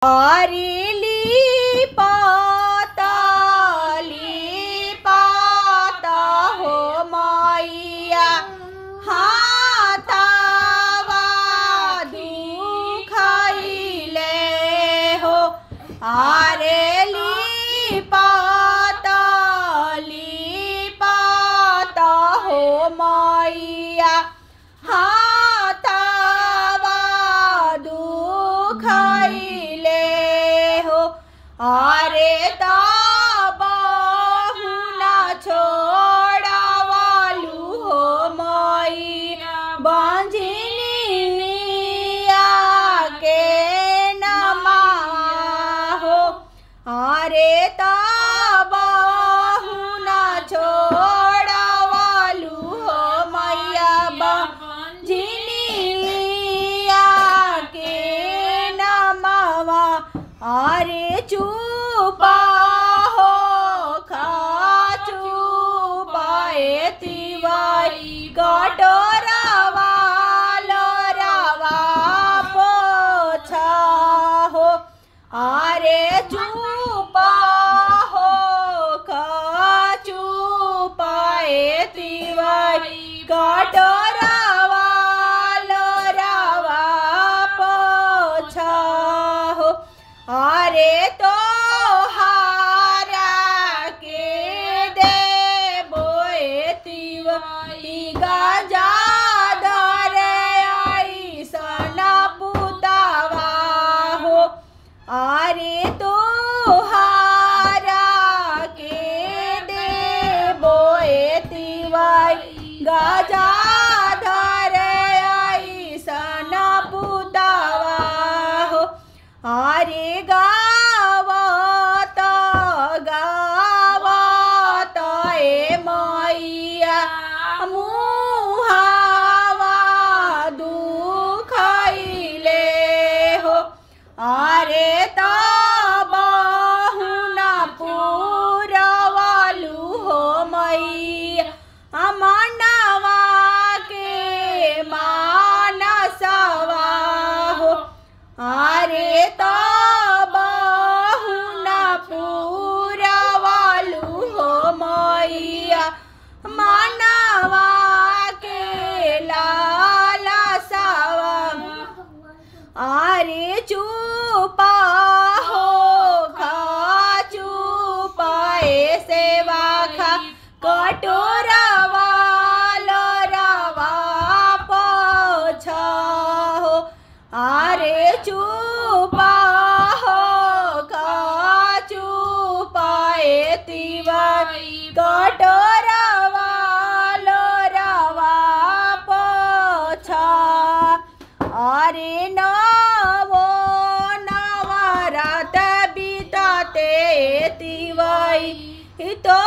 आरेली पाता हो मैया हाथावा दुखाइले हो। आरेली पाता हो मैया हाथावा दुखाइले हो। अरे बहुना छोड़ावालू हो मैया बंझनिया के नमा हो। अरे बहुना छोड़ावालू हो मैया बंझनिया के नमवा। अरे चुपा हो खा चुपाए तिवारी कटोरावा लोरावा पोछा हो। अरे चुपा हो खा चुपाए तिवारी कटोरावा लोरावा पोछा हो। अरे तो हारा के देबो तिवारी गाजा धरे ऐसन पुतावा हो। अरे तो हारा के देबो तिवारी गाजा धरे ऐसन पुतावा हो। अरे गावत ए मैया मुहावा दुखाइले हो। अरे बहुना पुरवालू हो मैया मनवा के मानसवा हो। अरे बहुना पुरवालू हो मैया मनवा के लालसवा। अरे चुपा हो खा चुपाए सेवा खा कटोरावा लोरावा पोछा हो। अरे चुपा हो खा चुपाए तिवारी कटोरावा लोरावा पोछा। अरे नवो नवरात बीताते तिवारी तो